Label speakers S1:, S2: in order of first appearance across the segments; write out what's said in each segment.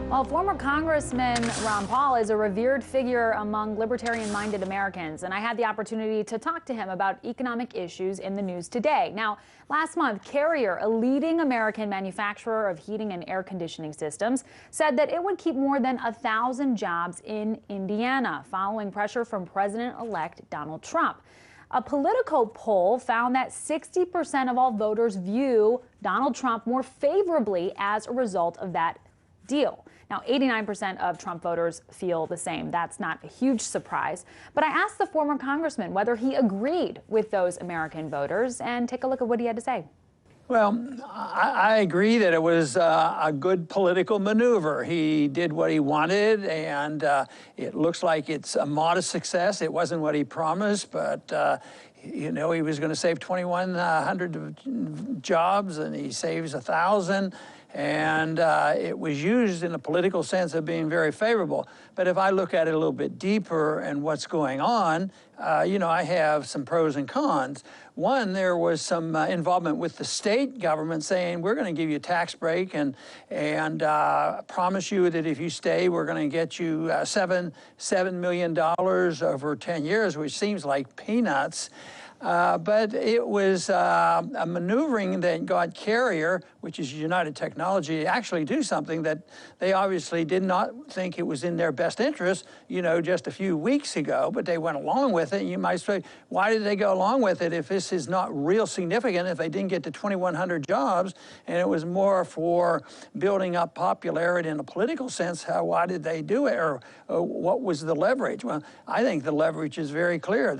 S1: Well, former Congressman Ron Paul is a revered figure among libertarian-minded Americans, and I had the opportunity to talk to him about economic issues in the news today. Now, last month, Carrier, a leading American manufacturer of heating and air conditioning systems, said that it would keep more than 1,000 jobs in Indiana, following pressure from President-elect Donald Trump. A Politico poll found that 60% of all voters view Donald Trump more favorably as a result of that deal. Now, 89% of Trump voters feel the same. That's not a huge surprise. But I asked the former congressman whether he agreed with those American voters, and take a look at what he had to say.
S2: Well, I agree that it was a good political maneuver. He did what he wanted, and it looks like it's a modest success. It wasn't what he promised, but you know, he was going to save 2,100 jobs, and he saves 1,000. And it was used in a political sense of being very favorable. But if I look at it a little bit deeper and what's going on, you know, I have some pros and cons. One, there was some involvement with the state government saying, we're going to give you a tax break and promise you that if you stay, we're going to get you $7 million over 10 years, which seems like peanuts. But it was a maneuvering that got Carrier, which is United Technology, to actually do something that they obviously did not think it was in their best interest, you know, just a few weeks ago, but they went along with it. And you might say, why did they go along with it if this is not real significant, if they didn't get to 2,100 jobs, and it was more for building up popularity in a political sense? Why did they do it, or what was the leverage? Well, I think the leverage is very clear.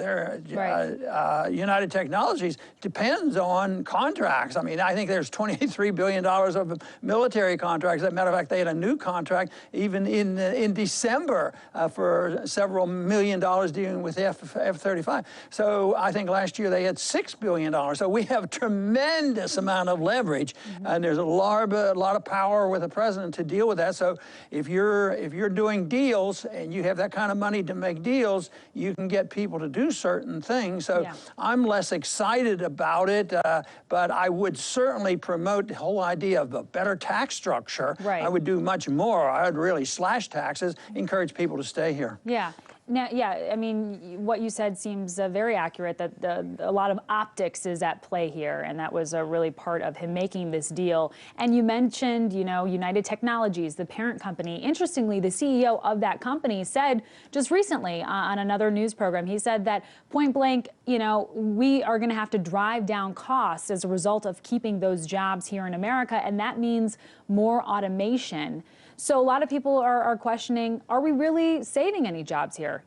S2: United Technologies depends on contracts. I mean, I think there's $23 billion of military contracts. As a matter of fact, they had a new contract even in December for several $million dealing with F-35. So I think last year they had $6 billion. So we have a tremendous amount of leverage, and there's a lot of power with the president to deal with that. So if you're doing deals and you have that kind of money to make deals, you can get people to do certain things. So yeah. I'm less excited about it, but I would certainly promote the whole idea of a better tax structure.
S1: Right.
S2: I would do much more. I would really slash taxes, encourage people to stay here.
S1: Yeah. Now, yeah, I mean, what you said seems very accurate, that a lot of optics is at play here, and that was a really part of him making this deal. And you mentioned, you know, United Technologies, the parent company. Interestingly, the CEO of that company said just recently on another news program, he said that point blank, you know, we are going to have to drive down costs as a result of keeping those jobs here in America, and that means more automation. So a lot of people are questioning, are we really saving any jobs here?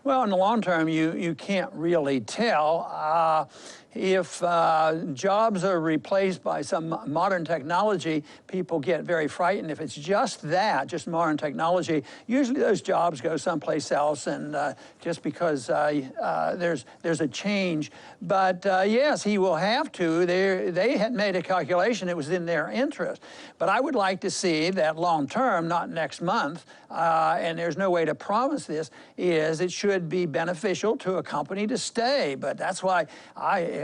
S2: Well, in the long term, you can't really tell. If jobs are replaced by some modern technology, people get very frightened. If it's just that, just modern technology, usually those jobs go someplace else, and just because there's a change. But yes, he will have to. They had made a calculation. It was in their interest. But I would like to see that long term, not next month, and there's no way to promise this, is it should be beneficial to a company to stay. But that's why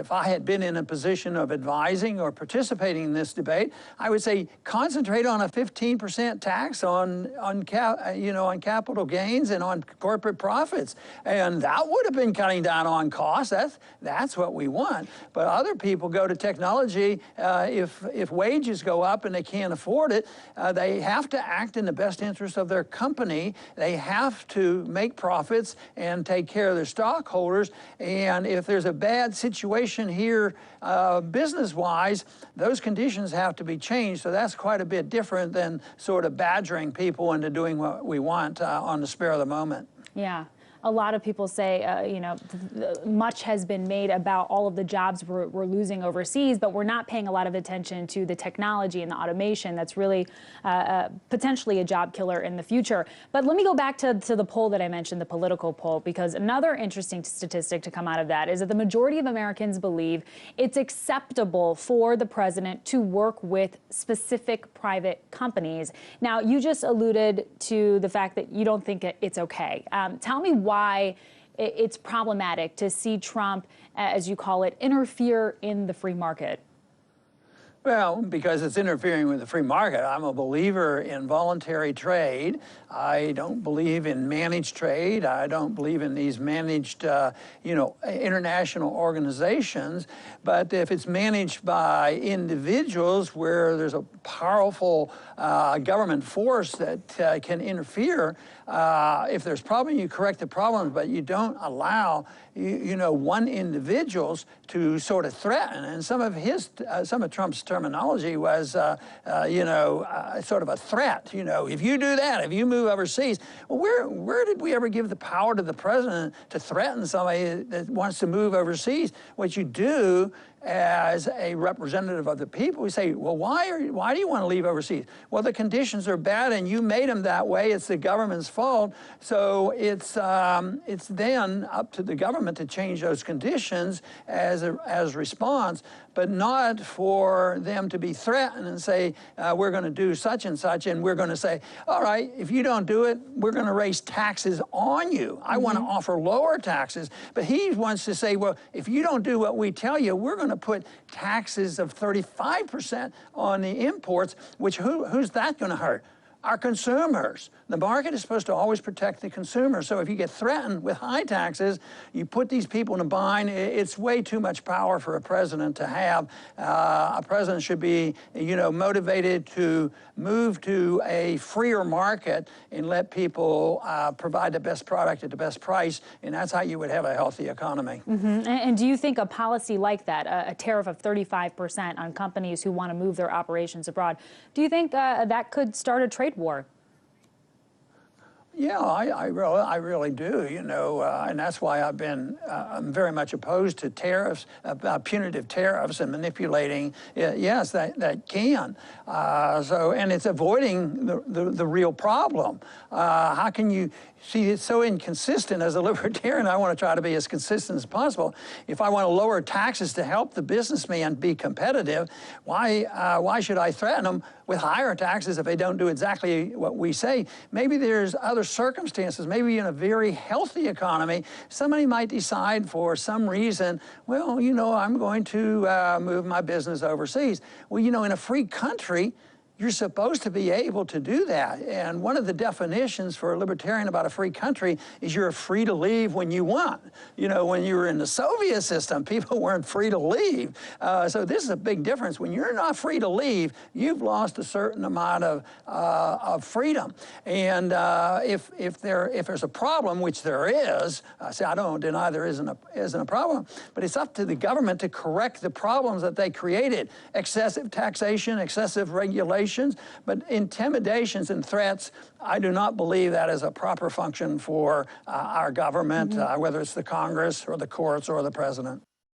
S2: if I had been in a position of advising or participating in this debate, I would say concentrate on a 15% tax on capital gains and on corporate profits, and that would have been cutting down on costs. That's what we want. But other people go to technology. If wages go up and they can't afford it, they have to act in the best interest of their company. They have to make profits and take care of their stockholders. And if there's a bad situation here business-wise, those conditions have to be changed. So that's quite a bit different than sort of badgering people into doing what we want on the spur of the moment.
S1: Yeah. A lot of people say, you know, much has been made about all of the jobs we're losing overseas, but we're not paying a lot of attention to the technology and the automation that's really potentially a job killer in the future. But let me go back to the poll that I mentioned, the Politico poll, because another interesting statistic to come out of that is that the majority of Americans believe it's acceptable for the president to work with specific private companies. Now, you just alluded to the fact that you don't think it's okay. Tell me why it's problematic to see Trump, as you call it, interfere in the free market.
S2: Well, because it's interfering with the free market. I'm a believer in voluntary trade. I don't believe in managed trade. I don't believe in these managed, international organizations. But if it's managed by individuals where there's a powerful government force that can interfere, if there's problem, you correct the problems, but you don't allow, one individuals to sort of threaten. And some of Trump's terminology was, sort of a threat. If you do that, if you move overseas, well, where did we ever give the power to the president to threaten somebody that wants to move overseas? What you do as a representative of the people, we say, well, why do you want to leave overseas? Well, the conditions are bad, and you made them that way. It's the government's fault. So it's then up to the government to change those conditions as response, but not for them to be threatened and say, we're going to do such and such, and we're going to say, all right, if you don't do it, we're going to raise taxes on you. I want to offer lower taxes, but he wants to say, well, if you don't do what we tell you, we're going to put taxes of 35% on the imports, which who's that going to hurt? Our consumers. The market is supposed to always protect the consumer. So if you get threatened with high taxes, you put these people in a bind. It's way too much power for a president to have. A president should be, motivated to move to a freer market and let people provide the best product at the best price, and that's how you would have a healthy economy.
S1: And do you think a policy like that, a tariff of 35% on companies who want to move their operations abroad, do you think that could start a trade war?
S2: Yeah, I really do, and that's why I'm very much opposed to tariffs, punitive tariffs and manipulating. Yes, that can. And it's avoiding the real problem. How can you see, it's so inconsistent. As a libertarian, I want to try to be as consistent as possible. If I want to lower taxes to help the businessman be competitive, why should I threaten them with higher taxes if they don't do exactly what we say? Maybe there's other circumstances. Maybe in a very healthy economy, somebody might decide for some reason, well, I'm going to move my business overseas. Well, in a free country, you're supposed to be able to do that. And one of the definitions for a libertarian about a free country is you're free to leave when you want. When you were in the Soviet system, people weren't free to leave. So this is a big difference. When you're not free to leave, you've lost a certain amount of freedom. And if there's a problem, which there is, I don't deny there isn't a problem, but it's up to the government to correct the problems that they created. Excessive taxation, excessive regulation, but intimidations and threats, I do not believe that is a proper function for our government, whether it's the Congress or the courts or the president.